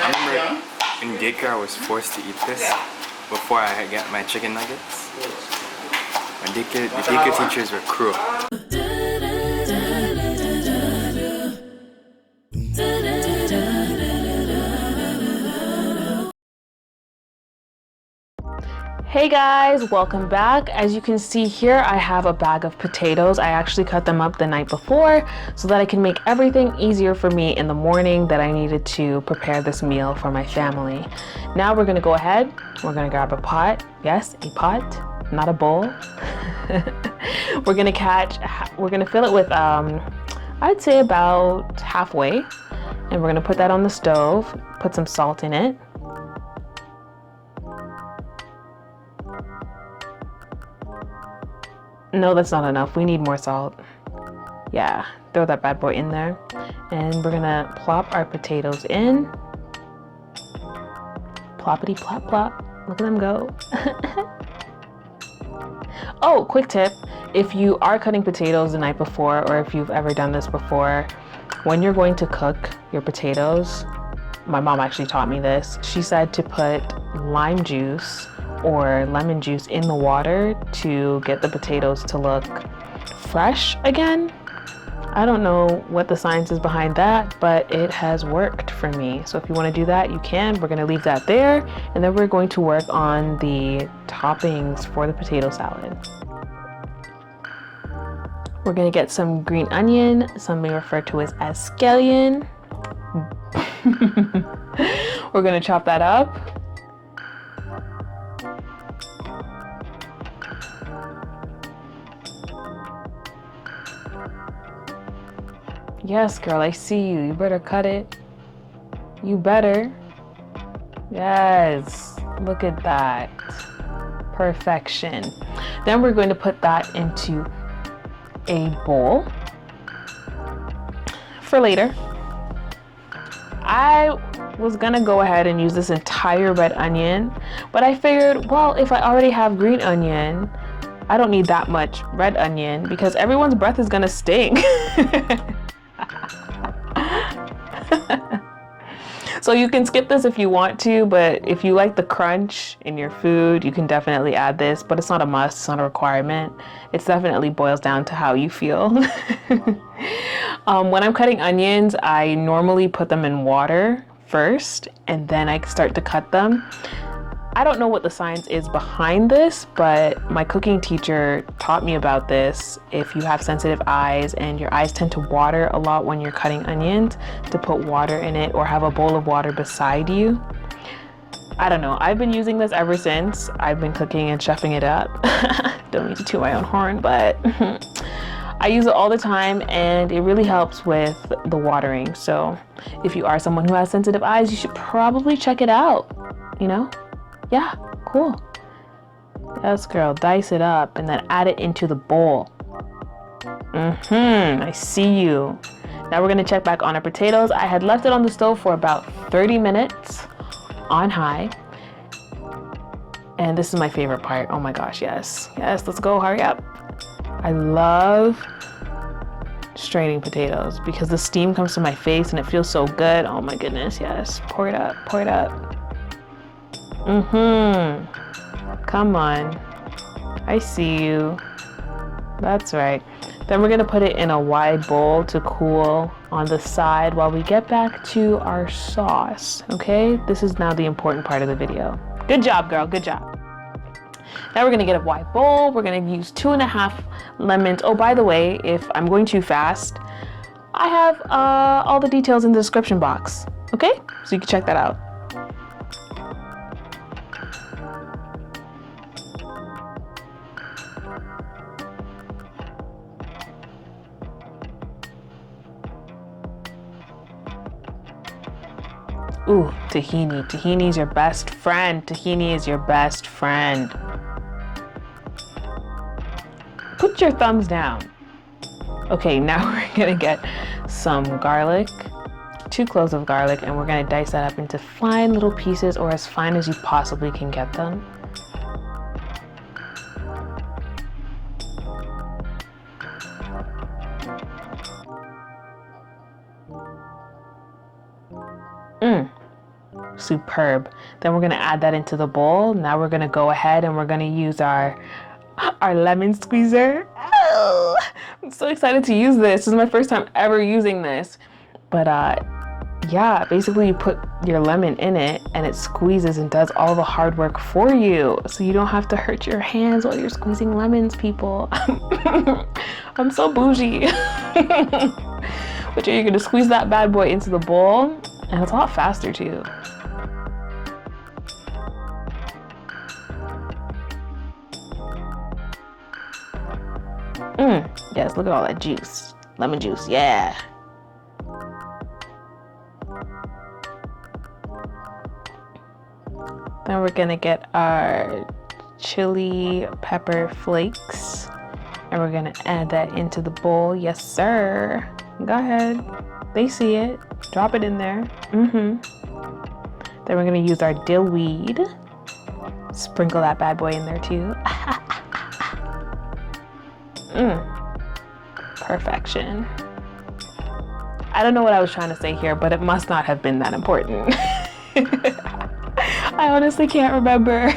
remember in daycare I was forced to eat this before I get my chicken nuggets. The daycare teachers were cruel. Hey guys, welcome back. As you can see here, I have a bag of potatoes. I actually cut them up the night before so that I can make everything easier for me in the morning that I needed to prepare this meal for my family. Now we're gonna go ahead, we're gonna grab a pot. Yes, a pot, not a bowl. We're gonna fill it with, I'd say about halfway. And we're gonna put that on the stove, put some salt in it. No, that's not enough. We need more salt. Yeah, throw that bad boy in there. And we're gonna plop our potatoes in. Ploppity plop plop. Look at them go. Oh, quick tip. If you are cutting potatoes the night before, or if you've ever done this before, when you're going to cook your potatoes, my mom actually taught me this. She said to put lime juice or lemon juice in the water to get the potatoes to look fresh again. I don't know what the science is behind that, but it has worked for me. So if you want to do that, you can. We're going to leave that there, and then we're going to work on the toppings for the potato salad. We're going to get some green onion, some may refer to it as scallion. We're going to chop that up. Yes, girl, I see you. You better cut it. You better. Yes, look at that. Perfection. Then we're going to put that into a bowl for later. I was gonna go ahead and use this entire red onion, but I figured, well, if I already have green onion, I don't need that much red onion because everyone's breath is gonna stink. So you can skip this if you want to, but if you like the crunch in your food, you can definitely add this, but it's not a must, it's not a requirement. It definitely boils down to how you feel. When I'm cutting onions, I normally put them in water first, and then I start to cut them. I don't know what the science is behind this, but my cooking teacher taught me about this. If you have sensitive eyes and your eyes tend to water a lot when you're cutting onions, to put water in it or have a bowl of water beside you. I don't know. I've been using this ever since. I've been cooking and chefing it up. Don't mean to toot my own horn, but I use it all the time and it really helps with the watering. So if you are someone who has sensitive eyes, you should probably check it out, you know? Yeah, cool. Yes, girl, dice it up and then add it into the bowl. I see you. Now we're gonna check back on our potatoes. I had left it on the stove for about 30 minutes on high. And this is my favorite part. Oh my gosh, yes. Yes, let's go, hurry up. I love straining potatoes because the steam comes to my face and it feels so good. Oh my goodness, yes. Pour it up, pour it up. Come on. I see you. That's right. Then we're gonna put it in a wide bowl to cool on the side while we get back to our sauce, okay? This is now the important part of the video. Good job, girl, good job. Now we're gonna get a wide bowl. We're gonna use 2.5 lemons. Oh, by the way, if I'm going too fast, I have all the details in the description box, okay? So you can check that out. Ooh, tahini. Tahini is your best friend. Tahini is your best friend. Put your thumbs down. Okay, now we're gonna get some garlic, 2 cloves of garlic, and we're gonna dice that up into fine little pieces, or as fine as you possibly can get them. superb. Then we're gonna add that into the bowl. Now we're gonna go ahead and we're gonna use our lemon squeezer. Oh, I'm so excited to use this. This is my first time ever using this. But yeah, basically you put your lemon in it and it squeezes and does all the hard work for you. So you don't have to hurt your hands while you're squeezing lemons, people. I'm so bougie. But you're gonna squeeze that bad boy into the bowl and it's a lot faster too. Yes, look at all that juice. Lemon juice, yeah. Then we're gonna get our chili pepper flakes and we're gonna add that into the bowl. Yes, sir. Go ahead. They see it. Drop it in there. Then we're gonna use our dill weed. Sprinkle that bad boy in there too. Perfection. I don't know what I was trying to say here, but it must not have been that important. I honestly can't remember.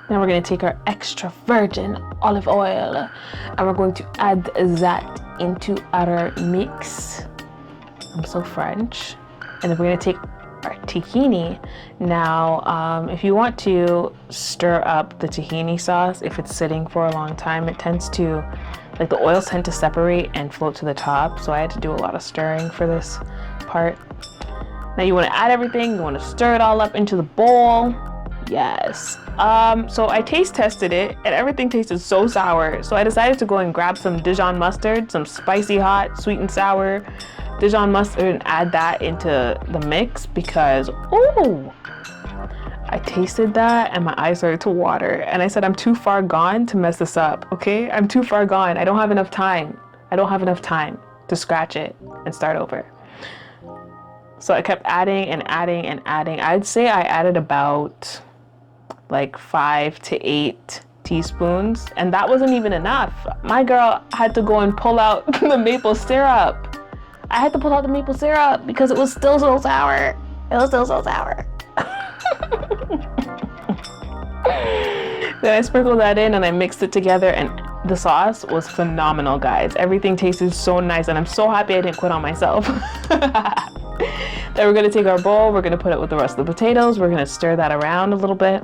Now we're going to take our extra virgin olive oil and we're going to add that into our mix. I'm so French. And then we're going to take our tahini. Now, if you want to stir up the tahini sauce, if it's sitting for a long time, it tends to, like the oils tend to separate and float to the top. So I had to do a lot of stirring for this part. Now you want to add everything. You want to stir it all up into the bowl. Yes. So I taste tested it and everything tasted so sour. So I decided to go and grab some Dijon mustard, some spicy hot, sweet and sour Dijon mustard and add that into the mix because, ooh, I tasted that and my eyes started to water. And I said, I'm too far gone to mess this up, okay? I'm too far gone. I don't have enough time. I don't have enough time to scratch it and start over. So I kept adding and adding and adding. I'd say I added about like 5 to 8 teaspoons and that wasn't even enough. My girl had to go and pull out the maple syrup. I had to pull out the maple syrup because it was still so sour. It was still so sour. Then I sprinkled that in and I mixed it together and the sauce was phenomenal, guys. Everything tasted so nice and I'm so happy I didn't quit on myself. Then we're gonna take our bowl, we're gonna put it with the rest of the potatoes, we're gonna stir that around a little bit.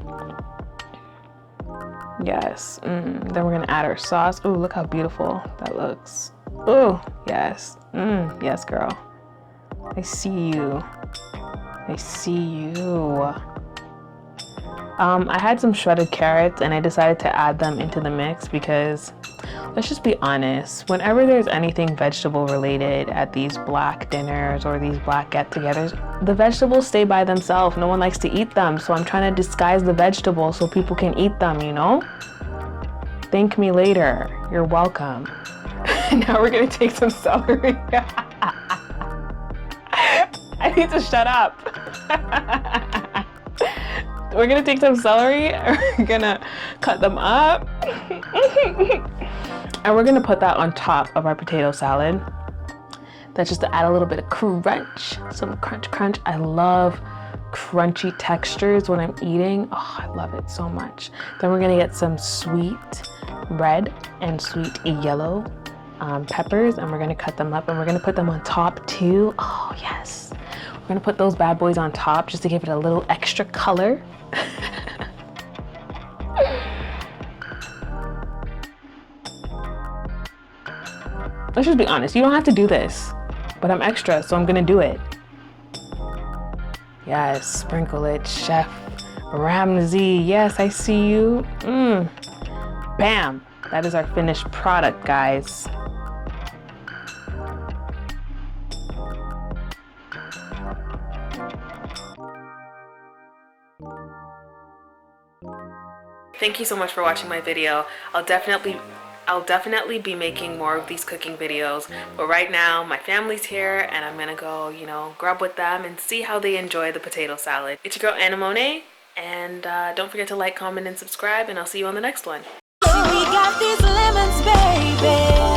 Yes. Then we're gonna add our sauce. Ooh, look how beautiful that looks. Ooh, yes. Yes, girl. I see you. I see you. I had some shredded carrots and I decided to add them into the mix because, let's just be honest, whenever there's anything vegetable related at these black dinners or these black get-togethers, the vegetables stay by themselves. No one likes to eat them, so I'm trying to disguise the vegetables so people can eat them, you know? Thank me later. You're welcome. Now we're gonna take some celery. I need to shut up. We're gonna take some celery, we're gonna cut them up, and we're gonna put that on top of our potato salad. That's just to add a little bit of crunch, some crunch. I love crunchy textures when I'm eating. Oh, I love it so much. Then we're gonna get some sweet red and sweet yellow peppers, and we're gonna cut them up and we're gonna put them on top too. Oh yes. We're gonna put those bad boys on top just to give it a little extra color. Let's just be honest, you don't have to do this, but I'm extra, so I'm gonna do it. Yes, sprinkle it, Chef Ramsay. Yes, I see you. Bam, that is our finished product, guys. Thank you so much for watching my video. I'll I'll definitely be making more of these cooking videos, but right now my family's here and I'm gonna go, you know, grub with them and see how they enjoy the potato salad. It's your girl Anna Monet, and don't forget to like, comment, and subscribe, and I'll see you on the next one. We got these lemons, baby.